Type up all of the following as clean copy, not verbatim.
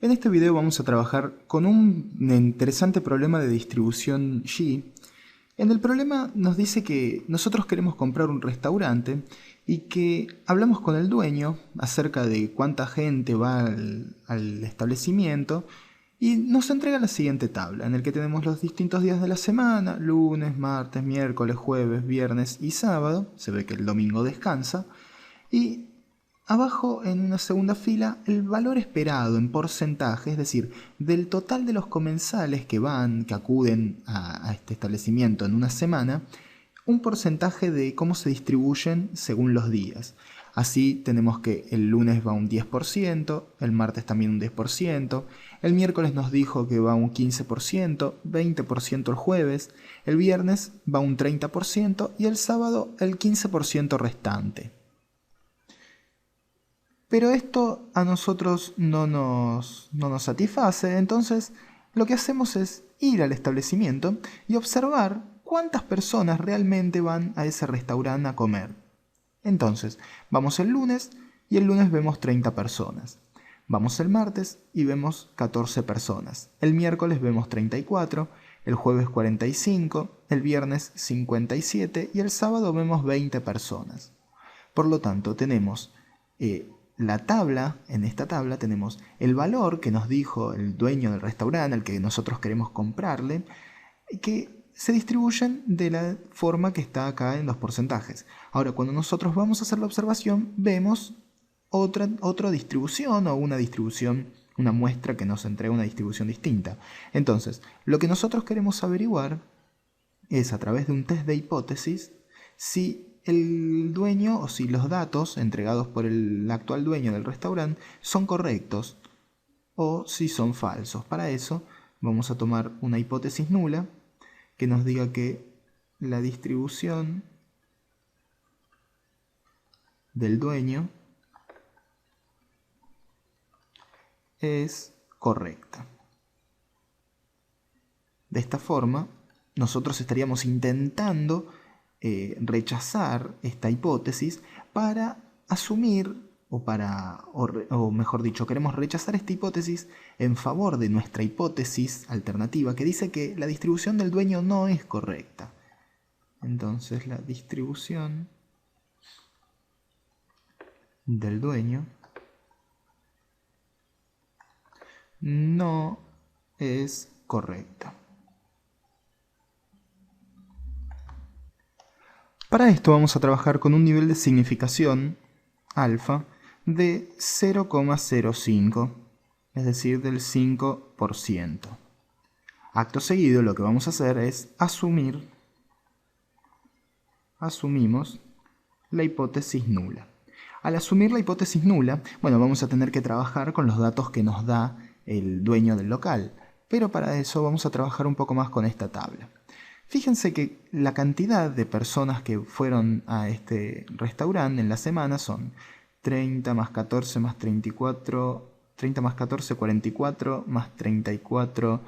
En este video vamos a trabajar con un interesante problema de distribución G. En el problema nos dice que nosotros queremos comprar un restaurante y que hablamos con el dueño acerca de cuánta gente va al establecimiento y nos entrega la siguiente tabla en el que tenemos los distintos días de la semana: lunes, martes, miércoles, jueves, viernes y sábado. Se ve que el domingo descansa. Y abajo, en una segunda fila, el valor esperado en porcentaje, es decir, del total de los comensales que acuden a este establecimiento en una semana, un porcentaje de cómo se distribuyen según los días. Así tenemos que el lunes va un 10%, el martes también un 10%, el miércoles nos dijo que va un 15%, 20% el jueves, el viernes va un 30% y el sábado el 15% restante. Pero esto a nosotros no nos satisface, entonces lo que hacemos es ir al establecimiento y observar cuántas personas realmente van a ese restaurante a comer. Entonces, vamos el lunes y el lunes vemos 30 personas. Vamos el martes y vemos 14 personas. El miércoles vemos 34, el jueves 45, el viernes 57 y el sábado vemos 20 personas. Por lo tanto, tenemos en esta tabla tenemos el valor que nos dijo el dueño del restaurante al que nosotros queremos comprarle, que se distribuyen de la forma que está acá en los porcentajes. Ahora, cuando nosotros vamos a hacer la observación, vemos otra distribución o una distribución, una muestra que nos entrega una distribución distinta. Entonces, lo que nosotros queremos averiguar es, a través de un test de hipótesis, si el dueño o si los datos entregados por el actual dueño del restaurante son correctos o si son falsos. Para eso vamos a tomar una hipótesis nula que nos diga que la distribución del dueño es correcta. De esta forma, nosotros estaríamos intentando rechazar esta hipótesis para asumir, o mejor dicho, queremos rechazar esta hipótesis en favor de nuestra hipótesis alternativa que dice que la distribución del dueño no es correcta. Entonces la distribución del dueño no es correcta. Para esto vamos a trabajar con un nivel de significación alfa de 0,05, es decir, del 5%. Acto seguido, lo que vamos a hacer es asumimos la hipótesis nula. Al asumir la hipótesis nula, bueno, vamos a tener que trabajar con los datos que nos da el dueño del local, pero para eso vamos a trabajar un poco más con esta tabla. Fíjense que la cantidad de personas que fueron a este restaurante en la semana son 30 más 14 más 34, 30 más 14, 44, más 34,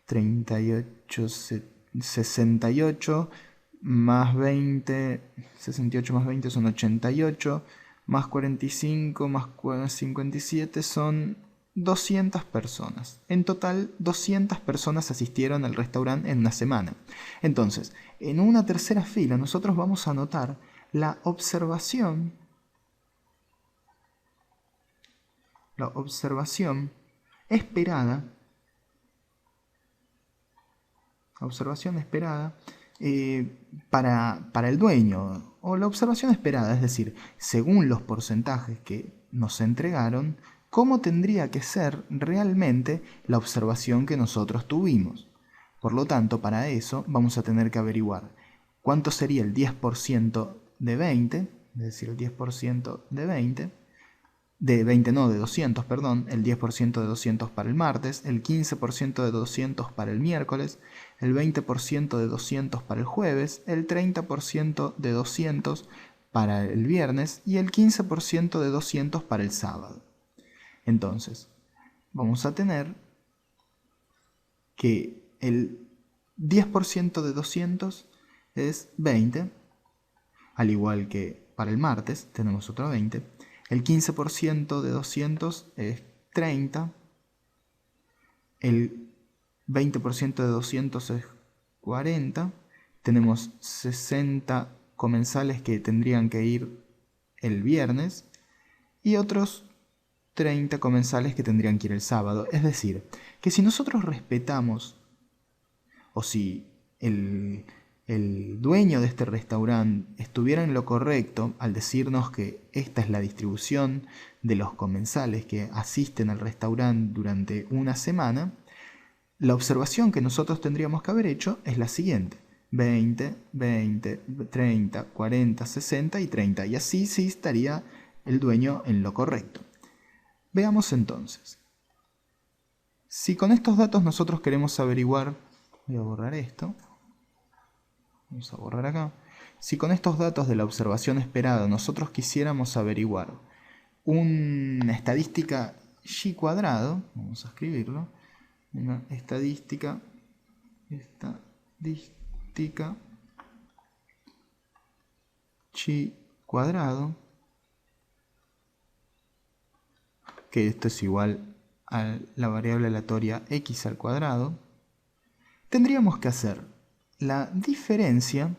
38, 68, más 20, 68 más 20 son 88, más 45 más 57 son 200 personas. En total, 200 personas asistieron al restaurante en una semana. Entonces, en una tercera fila nosotros vamos a anotar la observación esperada, para el dueño, o la observación esperada, es decir, según los porcentajes que nos entregaron, cómo tendría que ser realmente la observación que nosotros tuvimos. Por lo tanto, para eso vamos a tener que averiguar cuánto sería el 10% de 20, es decir, el 10% de 20, de 200, perdón, el 10% de 200 para el martes, el 15% de 200 para el miércoles, el 20% de 200 para el jueves, el 30% de 200 para el viernes y el 15% de 200 para el sábado. Entonces, vamos a tener que el 10% de 200 es 20, al igual que para el martes tenemos otro 20, el 15% de 200 es 30, el 20% de 200 es 40. Tenemos 60 comensales que tendrían que ir el viernes y otros 30 comensales que tendrían que ir el sábado. Es decir, que si nosotros respetamos, o si el dueño de este restaurante estuviera en lo correcto al decirnos que esta es la distribución de los comensales que asisten al restaurante durante una semana, la observación que nosotros tendríamos que haber hecho es la siguiente: 20, 20, 30, 40, 60 y 30. Y así sí estaría el dueño en lo correcto. Veamos entonces. Si con estos datos nosotros queremos averiguar... Voy a borrar esto. Vamos a borrar acá. Si con estos datos de la observación esperada nosotros quisiéramos averiguar una estadística y cuadrado, vamos a escribirlo, una estadística y cuadrado, que esto es igual a la variable aleatoria x al cuadrado, tendríamos que hacer la diferencia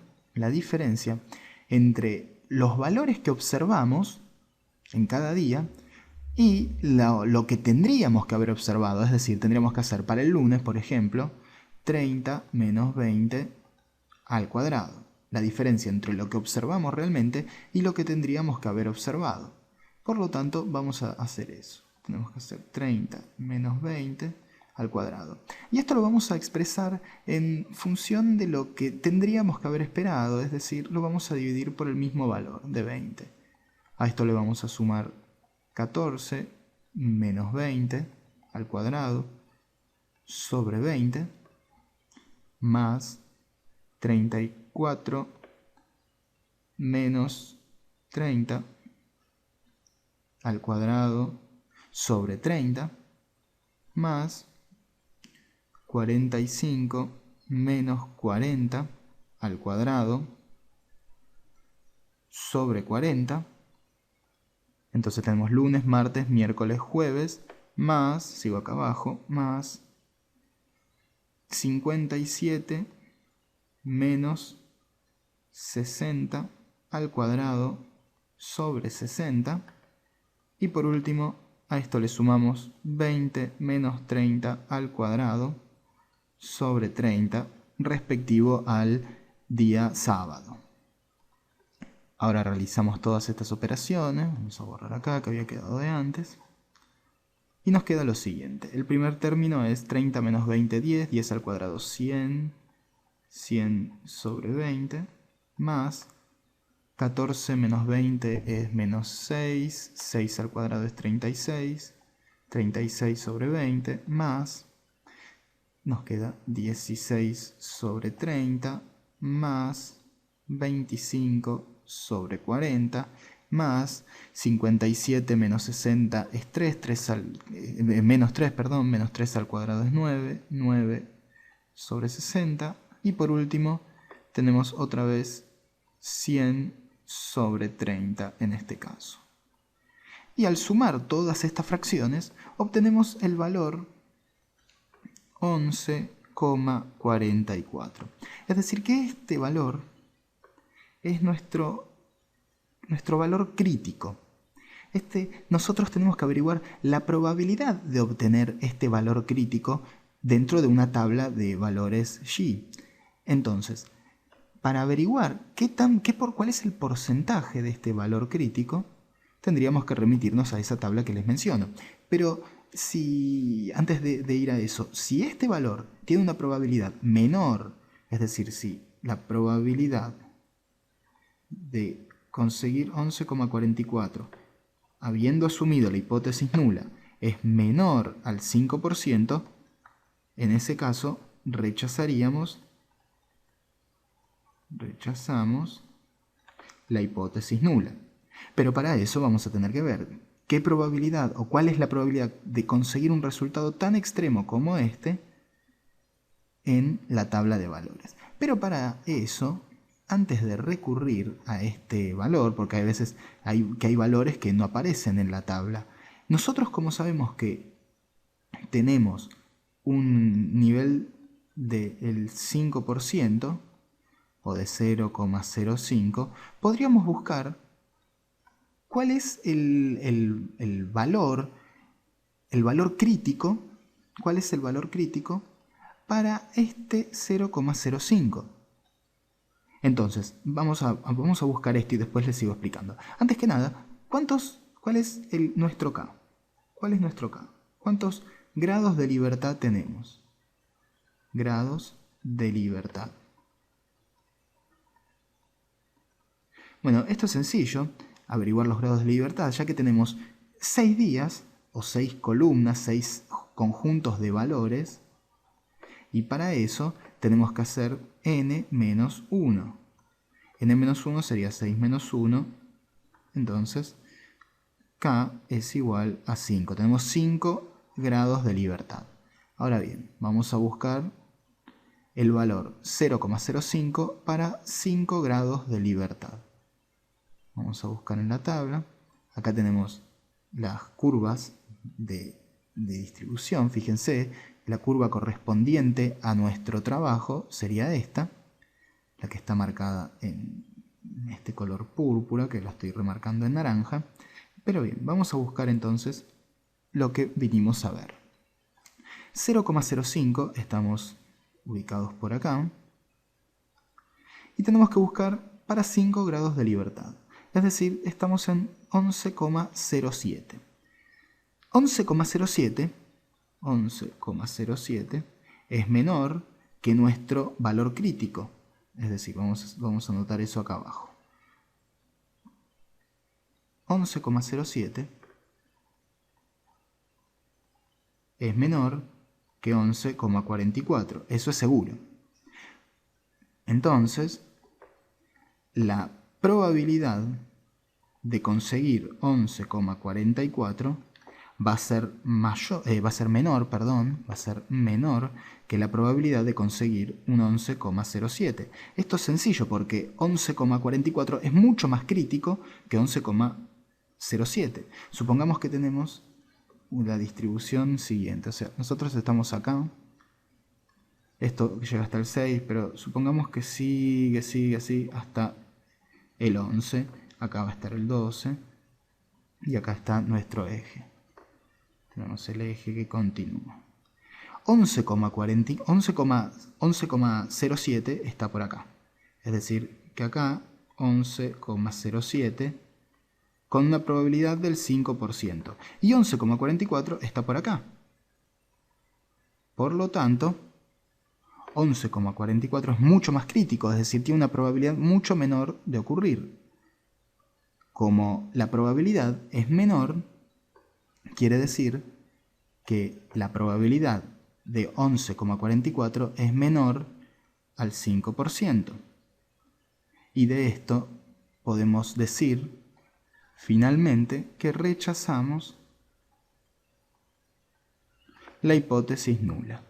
entre los valores que observamos en cada día y lo que tendríamos que haber observado. Es decir, tendríamos que hacer para el lunes, por ejemplo, 30 menos 20 al cuadrado. La diferencia entre lo que observamos realmente y lo que tendríamos que haber observado. Por lo tanto, vamos a hacer eso. Tenemos que hacer 30 menos 20 al cuadrado. Y esto lo vamos a expresar en función de lo que tendríamos que haber esperado, es decir, lo vamos a dividir por el mismo valor de 20. A esto le vamos a sumar 14 menos 20 al cuadrado sobre 20 más 34 menos 30 al cuadrado sobre 30 más 45 menos 40 al cuadrado sobre 40. Entonces tenemos lunes, martes, miércoles, jueves, más, sigo acá abajo, más 57 menos 60 al cuadrado sobre 60. Y por último, a esto le sumamos 20 menos 30 al cuadrado sobre 30, respectivo al día sábado. Ahora realizamos todas estas operaciones. Vamos a borrar acá que había quedado de antes. Y nos queda lo siguiente. El primer término es 30 menos 20, 10. 10 al cuadrado, 100. 100 sobre 20. Más 14 menos 20 es menos 6. 6 al cuadrado es 36. 36 sobre 20. Más... nos queda 16 sobre 30 más 25 sobre 40 más 57 menos 60 es 3, menos 3 al cuadrado es 9, 9 sobre 60. Y por último tenemos otra vez 100 sobre 30 en este caso. Y al sumar todas estas fracciones obtenemos el valor 11,44. Es decir, que este valor es nuestro valor crítico. Nosotros tenemos que averiguar la probabilidad de obtener este valor crítico dentro de una tabla de valores y. Entonces, para averiguar cuál es el porcentaje de este valor crítico, tendríamos que remitirnos a esa tabla que les menciono. Pero antes de ir a eso, si este valor tiene una probabilidad menor, es decir, si la probabilidad de conseguir 11,44, habiendo asumido la hipótesis nula, es menor al 5%, en ese caso rechazamos la hipótesis nula. Pero para eso vamos a tener que ver qué probabilidad o cuál es la probabilidad de conseguir un resultado tan extremo como este en la tabla de valores. Pero para eso, antes de recurrir a este valor, porque hay veces que hay valores que no aparecen en la tabla, nosotros como sabemos que tenemos un nivel del 5% o de 0,05, podríamos buscar cuál es el valor crítico, cuál es el valor crítico para este 0,05. Entonces, vamos a buscar esto y después les sigo explicando. Antes que nada, ¿cuál es nuestro K? ¿Cuál es nuestro K? ¿Cuántos grados de libertad tenemos? Grados de libertad. Bueno, esto es sencillo, averiguar los grados de libertad, ya que tenemos 6 días, o 6 columnas, 6 conjuntos de valores, y para eso tenemos que hacer n menos 1. n menos 1 sería 6 menos 1, entonces k es igual a 5. Tenemos 5 grados de libertad. Ahora bien, vamos a buscar el valor 0,05 para 5 grados de libertad. Vamos a buscar en la tabla. Acá tenemos las curvas de distribución. Fíjense, la curva correspondiente a nuestro trabajo sería esta, la que está marcada en este color púrpura, que la estoy remarcando en naranja. Pero bien, vamos a buscar entonces lo que vinimos a ver. 0,05 estamos ubicados por acá. Y tenemos que buscar para 5 grados de libertad. Es decir, estamos en 11,07. 11,07 es menor que nuestro valor crítico. Es decir, vamos a anotar eso acá abajo. 11,07 es menor que 11,44. Eso es seguro. Entonces, la probabilidad de conseguir 11,44 va a ser menor que la probabilidad de conseguir un 11,07. Esto es sencillo porque 11,44 es mucho más crítico que 11,07. Supongamos que tenemos la distribución siguiente. O sea, nosotros estamos acá. Esto llega hasta el 6, pero supongamos que sigue así hasta el 11. Acá va a estar el 12. Y acá está nuestro eje. Tenemos el eje que continúa. 11,07 está por acá. Es decir, que acá 11,07 con una probabilidad del 5%. Y 11,44 está por acá. Por lo tanto, 11,44 es mucho más crítico, es decir, tiene una probabilidad mucho menor de ocurrir. Como la probabilidad es menor, quiere decir que la probabilidad de 11,44 es menor al 5%. Y de esto podemos decir, finalmente, que rechazamos la hipótesis nula.